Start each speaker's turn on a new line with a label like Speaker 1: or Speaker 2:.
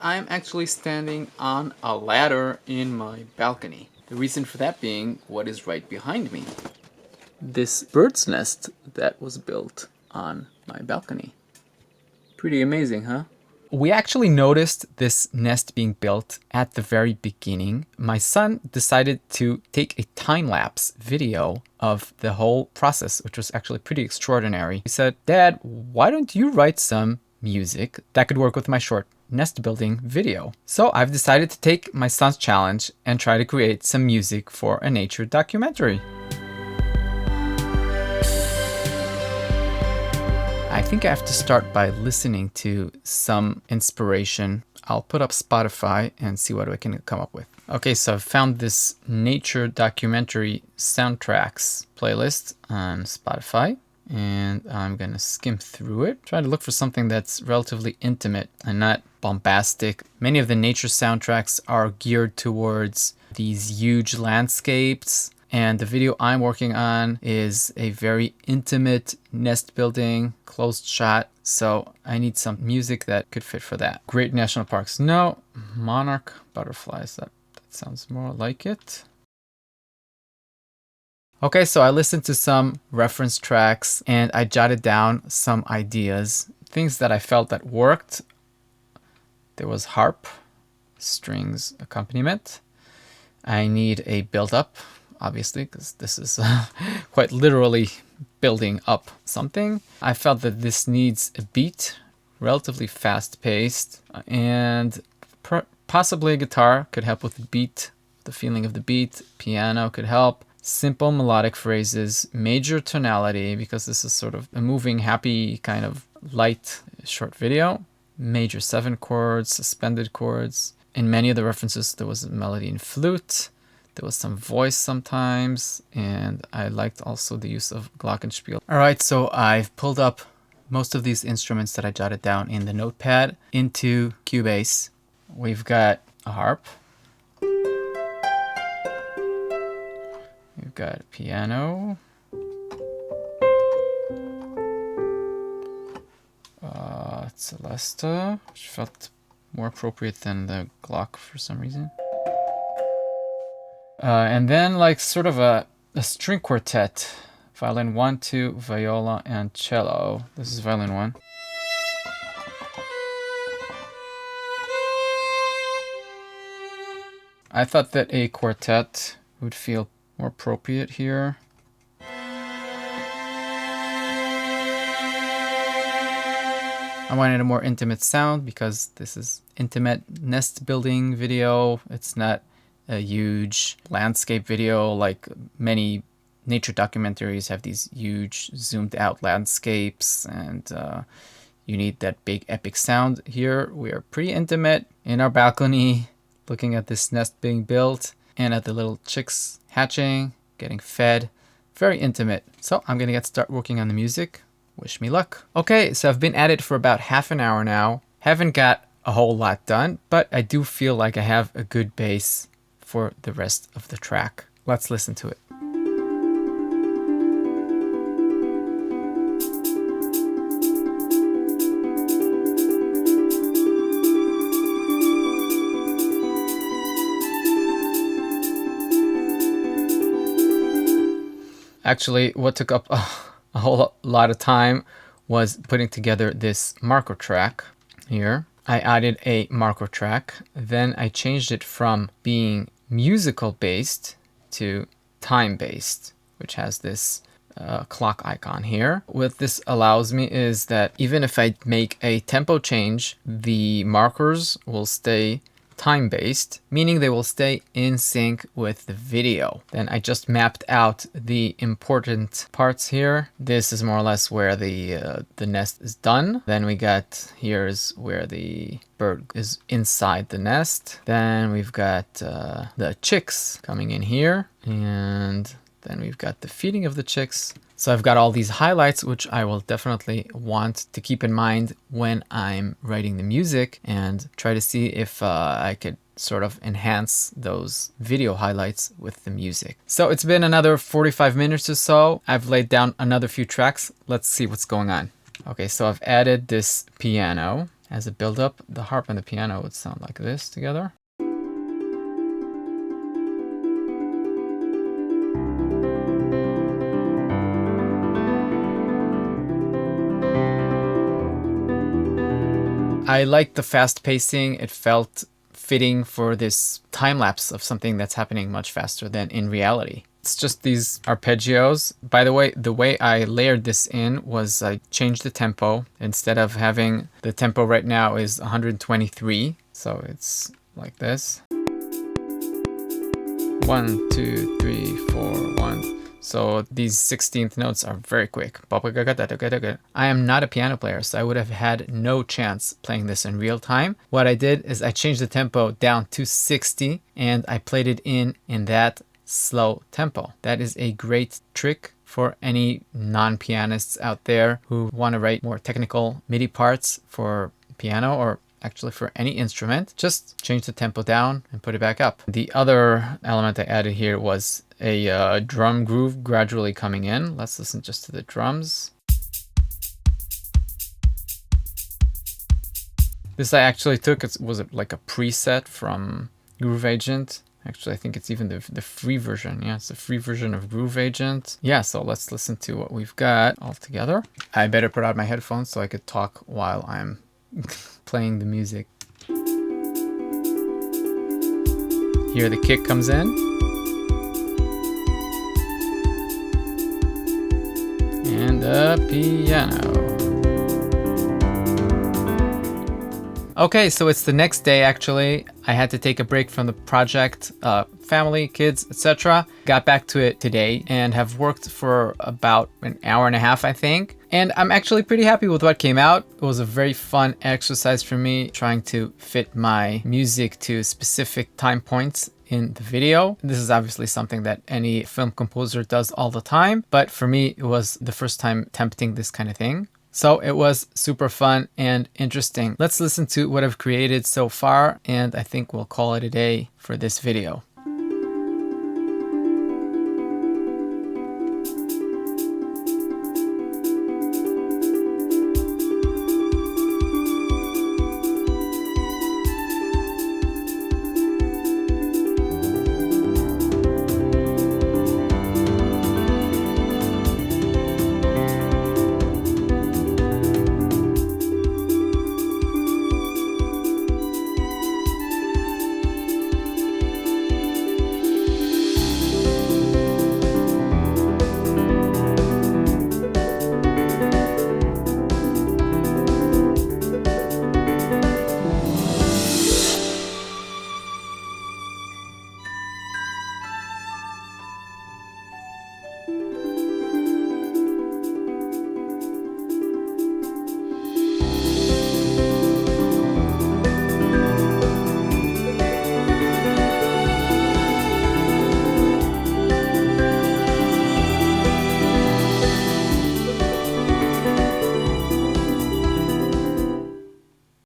Speaker 1: I'm actually standing on a ladder in my balcony. The reason for that being what is right behind me. This bird's nest that was built on my balcony. Pretty amazing, huh? We actually noticed this nest being built at the very beginning. My son decided to take a time-lapse video of the whole process, which was actually pretty extraordinary. He said, "Dad, why don't you write some music that could work with my short nest building video?" So I've decided to take my son's challenge and try to create some music for a nature documentary. I think I have to start by listening to some inspiration. I'll put up Spotify and see what I can come up with. Okay, so I've found this nature documentary soundtracks playlist on Spotify, and I'm gonna skim through it. Try to look for something that's relatively intimate and not bombastic. Many of the nature soundtracks are geared towards these huge landscapes, and the video I'm working on is a very intimate nest building, closed shot. So I need some music that could fit for that. Great national parks. No. Monarch butterflies. That sounds more like it. Okay, so I listened to some reference tracks and I jotted down some ideas. Things that I felt that worked. There was harp, strings accompaniment. I need a build-up, obviously, because this is quite literally building up something. I felt that this needs a beat, relatively fast-paced, and possibly a guitar could help with the beat, the feeling of the beat. Piano could help. Simple melodic phrases, major tonality, because this is sort of a moving, happy, kind of light, short video. Major 7 chords, suspended chords. In many of the references, there was a melody in flute. There was some voice sometimes, and I liked also the use of glockenspiel. All right, so I've pulled up most of these instruments that I jotted down in the notepad into Cubase. We've got a harp. We've got a piano. Celesta, which felt more appropriate than the Glock for some reason. And then like sort of a string quartet. Violin 1, 2, viola, and cello. This is violin 1. I thought that a quartet would feel more appropriate here. I wanted a more intimate sound because this is intimate nest building video. It's not a huge landscape video like many nature documentaries have these huge zoomed out landscapes, and you need that big epic sound. Here we are pretty intimate in our balcony looking at this nest being built and at the little chicks hatching, getting fed. Very intimate. So I'm gonna start working on the music. Wish me luck. Okay, so I've been at it for about half an hour now. Haven't got a whole lot done, but I do feel like I have a good base for the rest of the track. Let's listen to it. Actually, what took up a whole lot of time was putting together this marker track here. I added a marker track, then I changed it from being musical based to time based, which has this clock icon here. What this allows me is that even if I make a tempo change, the markers will stay time-based, meaning they will stay in sync with the video. Then I just mapped out the important parts here. This is more or less where the nest is done. Then we got here's where the bird is inside the nest. Then we've got the chicks coming in here, and then we've got the feeding of the chicks. So I've got all these highlights, which I will definitely want to keep in mind when I'm writing the music and try to see if I could sort of enhance those video highlights with the music. So it's been another 45 minutes or so. I've laid down another few tracks. Let's see what's going on. Okay, so I've added this piano As a build-up, the harp and the piano would sound like this together. I liked the fast pacing. It felt fitting for this time lapse of something that's happening much faster than in reality. It's just these arpeggios. By the way I layered this in was I changed the tempo. Instead of having the tempo right now is 123. So it's like this. 1, 2, 3, 4, 1. So these 16th notes are very quick. I am not a piano player, so I would have had no chance playing this in real time. What I did is I changed the tempo down to 60 and I played it in that slow tempo. That is a great trick for any non-pianists out there who want to write more technical MIDI parts for piano or actually for any instrument. Just change the tempo down and put it back up. The other element I added here was a drum groove gradually coming in. Let's listen just to the drums. This I actually took, was like a preset from Groove Agent. Actually, I think it's even the free version. Yeah, it's the free version of Groove Agent. Yeah, so let's listen to what we've got all together. I better put out my headphones so I could talk while I'm playing the music. Here the kick comes in. And the piano. Okay, so it's the next day actually. I had to take a break from the project, family, kids, etc. Got back to it today and have worked for about an hour and a half, I think. And I'm actually pretty happy with what came out. It was a very fun exercise for me, trying to fit my music to specific time points in the video. This is obviously something that any film composer does all the time, but for me, it was the first time attempting this kind of thing. So it was super fun and interesting. Let's listen to what I've created so far, and I think we'll call it a day for this video.